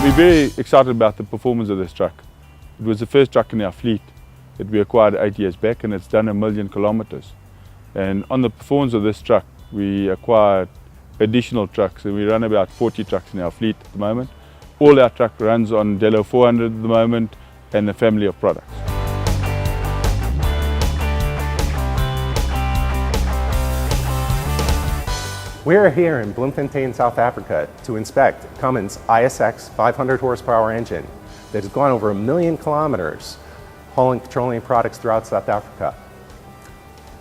We're very excited about the performance of this truck. It was the first truck in our fleet that we acquired 8 years back, and it's done 1 million kilometers. And on the performance of this truck, we acquired additional trucks, and we run about 40 trucks in our fleet at the moment. All our truck runs on Delo 400 at the moment and the family of products. We are here in Bloemfontein, South Africa to inspect Cummins ISX 500 horsepower engine that has gone over 1 million kilometers hauling petroleum products throughout South Africa.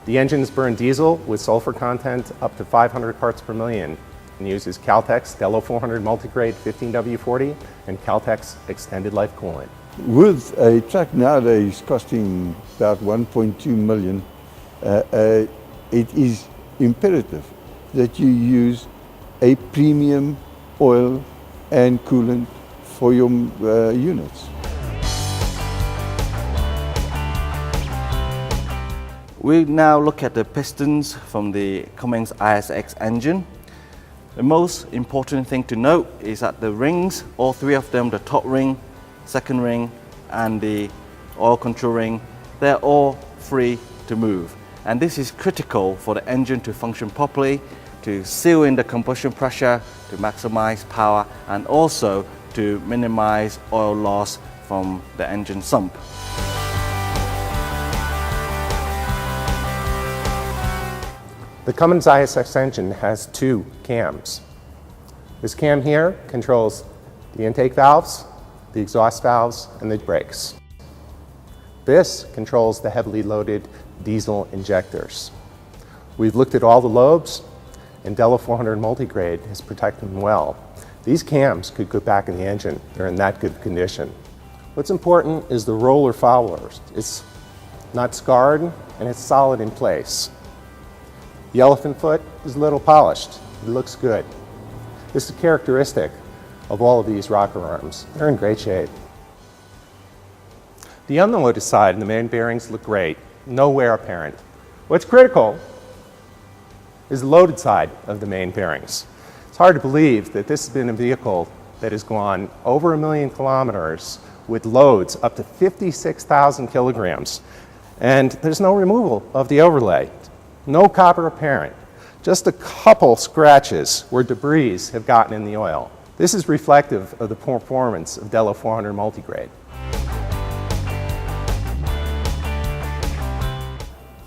The engines burn diesel with sulfur content up to 500 parts per million and uses Caltex Delo 400 Multigrade 15W40 and Caltex extended life coolant. With a truck nowadays costing about 1.2 million, it is imperative that you use a premium oil and coolant for your units. We now look at the pistons from the Cummins ISX engine. The most important thing to note is that the rings, all three of them, the top ring, second ring and the oil control ring, they're all free to move. And this is critical for the engine to function properly, to seal in the combustion pressure, to maximize power, and also to minimize oil loss from the engine sump. The Cummins ISX engine has 2 cams. This cam here controls the intake valves, the exhaust valves, and the brakes. This controls the heavily loaded diesel injectors. We've looked at all the lobes, and Delo 400 Multigrade has protected them well. These cams could go back in the engine. They're in that good condition. What's important is the roller followers. It's not scarred and it's solid in place. The elephant foot is a little polished. It looks good. This is characteristic of all of these rocker arms. They're in great shape. The unloaded side and the main bearings look great. No wear apparent. What's critical is the loaded side of the main bearings. It's hard to believe that this has been a vehicle that has gone over 1 million kilometers with loads up to 56,000 kilograms. And there's no removal of the overlay. No copper apparent. Just a couple scratches where debris have gotten in the oil. This is reflective of the performance of Delo 400 Multigrade.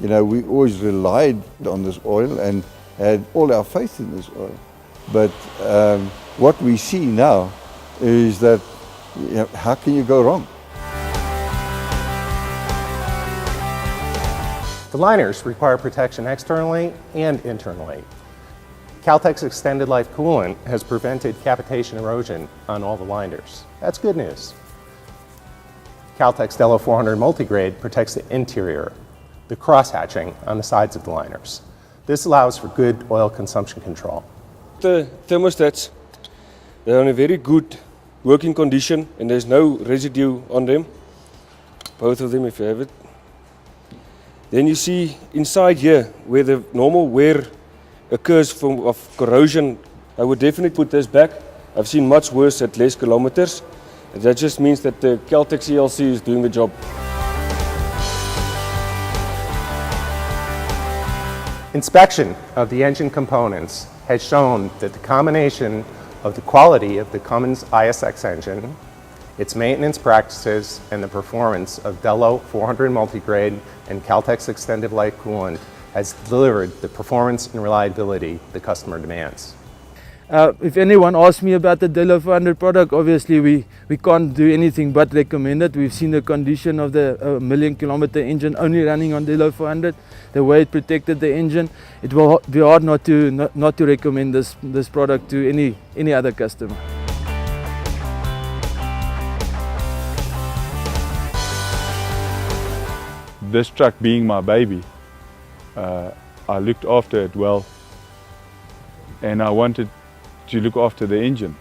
You know, we always relied on this oil and had all our faith in this oil. But what we see now is that, you know, how can you go wrong? The liners require protection externally and internally. Caltex extended life coolant has prevented cavitation erosion on all the liners. That's good news. Caltex Delo 400 Multigrade protects the interior, the cross-hatching on the sides of the liners. This allows for good oil consumption control. The thermostats, they're in a very good working condition and there's no residue on them. Both of them, if you have it. Then you see inside here where the normal wear occurs of corrosion. I would definitely put this back. I've seen much worse at less kilometers. And that just means that the Caltex ELC is doing the job. Inspection of the engine components has shown that the combination of the quality of the Cummins ISX engine, its maintenance practices, and the performance of Delo 400 Multigrade and Caltex extended life coolant has delivered the performance and reliability the customer demands. If anyone asks me about the Delo 400 product, obviously we can't do anything but recommend it. We've seen the condition of the 1 million kilometer engine only running on Delo 400, the way it protected the engine. It will be hard not to recommend this product to any other customer. This truck being my baby, I looked after it well, and I wanted to look after the engine,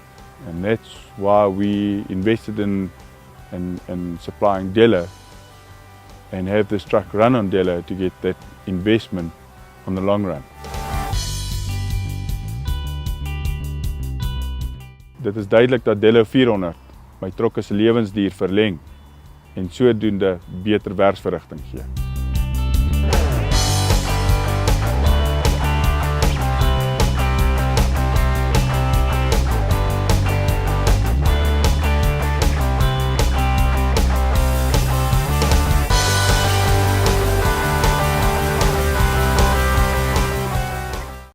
and that's why we invested in supplying Delo and have this truck run on Delo to get that investment on the long run. Dit is duidelik dat Delo 400 my trokke se lewensduur verleng en sodoende beter werksverrigting gee.